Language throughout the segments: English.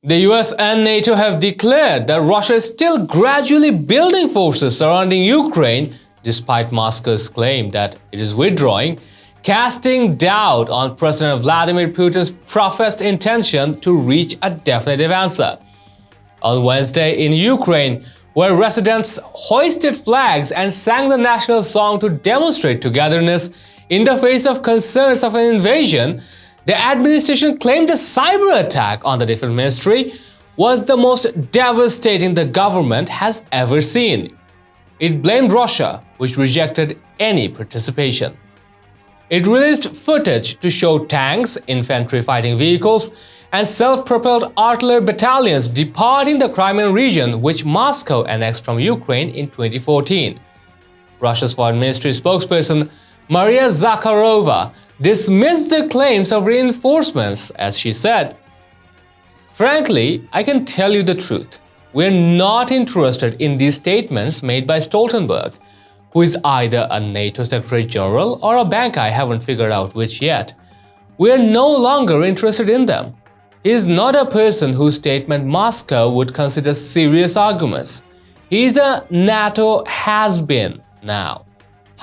The US and NATO have declared that Russia is still gradually building forces surrounding Ukraine despite Moscow's claim that it is withdrawing, casting doubt on President Vladimir Putin's professed intention to reach a definitive answer. On Wednesday in Ukraine, where residents hoisted flags and sang the national song to demonstrate togetherness in the face of concerns of an invasion, the administration claimed the cyberattack on the defense ministry was the most devastating the government has ever seen. It blamed Russia, which rejected any participation. It released footage to show tanks, infantry fighting vehicles, and self-propelled artillery battalions departing the Crimean region, which Moscow annexed from Ukraine in 2014. Russia's foreign ministry spokesperson Maria Zakharova dismissed the claims of reinforcements, as she said, "Frankly, I can tell you the truth. We're not interested in these statements made by Stoltenberg, who is either a NATO Secretary General or a bank, I haven't figured out which yet. We're no longer interested in them. He is not a person whose statement Moscow would consider serious arguments. He's a NATO has-been now."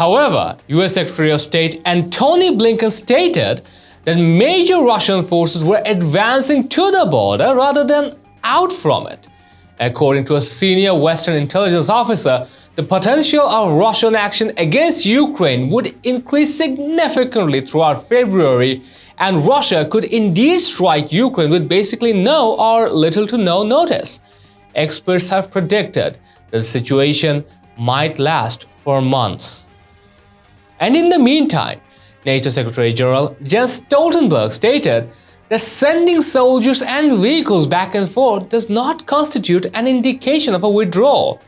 However, US Secretary of State Antony Blinken stated that major Russian forces were advancing to the border rather than out from it. According to a senior Western intelligence officer, the potential of Russian action against Ukraine would increase significantly throughout February, and Russia could indeed strike Ukraine with basically no or little to no notice. Experts have predicted that the situation might last for months. And in the meantime, NATO Secretary General Jens Stoltenberg stated that sending soldiers and vehicles back and forth does not constitute an indication of a withdrawal.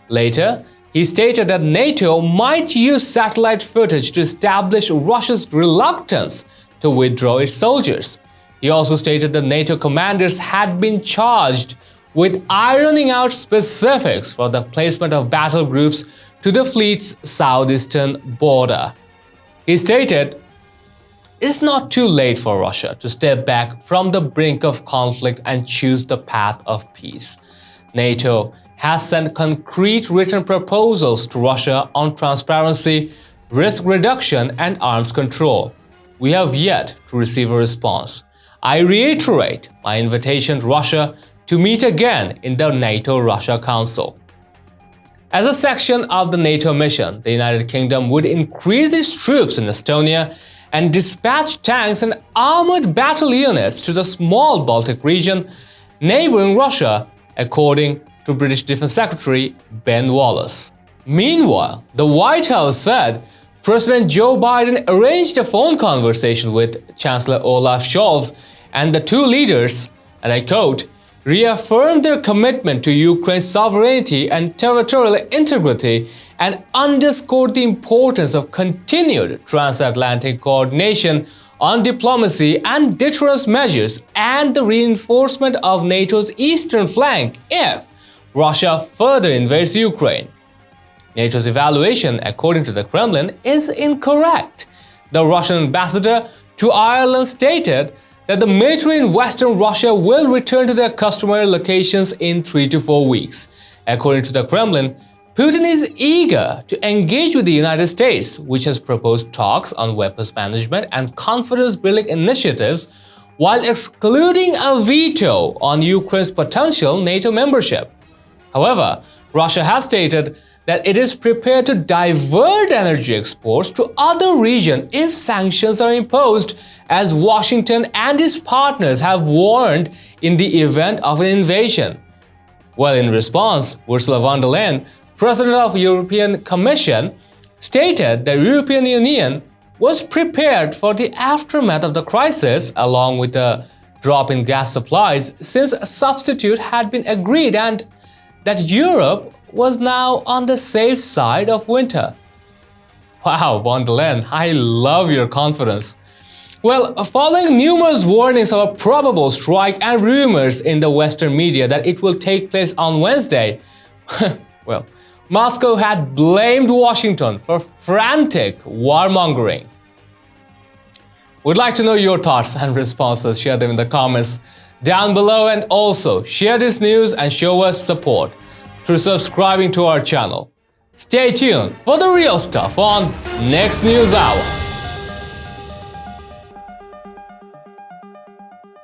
Later, he stated that NATO might use satellite footage to establish Russia's reluctance to withdraw its soldiers. He also stated that NATO commanders had been charged with ironing out specifics for the placement of battle groups to the fleet's southeastern border. He stated, "It's not too late for Russia to step back from the brink of conflict and choose the path of peace. NATO has sent concrete written proposals to Russia on transparency, risk reduction, and arms control. We have yet to receive a response. I reiterate my invitation to Russia to meet again in the NATO-Russia Council." As a section of the NATO mission, the United Kingdom would increase its troops in Estonia and dispatch tanks and armored battle units to the small Baltic region neighboring Russia, according to British Defense Secretary Ben Wallace. Meanwhile, the White House said President Joe Biden arranged a phone conversation with Chancellor Olaf Scholz, and the two leaders, and I quote, "reaffirmed their commitment to Ukraine's sovereignty and territorial integrity and underscored the importance of continued transatlantic coordination on diplomacy and deterrence measures and the reinforcement of NATO's eastern flank if Russia further invades Ukraine." NATO's evaluation, according to the Kremlin, is incorrect. The Russian ambassador to Ireland stated that the military in Western Russia will return to their customary locations in 3 to 4 weeks. According to the Kremlin, Putin is eager to engage with the United States, which has proposed talks on weapons management and confidence-building initiatives while excluding a veto on Ukraine's potential NATO membership. However, Russia has stated that it is prepared to divert energy exports to other regions if sanctions are imposed, as Washington and its partners have warned in the event of an invasion. Well, in response, Ursula von der Leyen, President of the European Commission, stated the European Union was prepared for the aftermath of the crisis, along with a drop in gas supplies, since a substitute had been agreed, and that Europe was now on the safe side of winter. Wow, von der Leyen, I love your confidence. Well, following numerous warnings of a probable strike and rumors in the Western media that it will take place on Wednesday, well, Moscow had blamed Washington for frantic warmongering. We'd like to know your thoughts and responses. Share them in the comments down below and also share this news and show us support through subscribing to our channel. Stay tuned for the real stuff on next News Hour.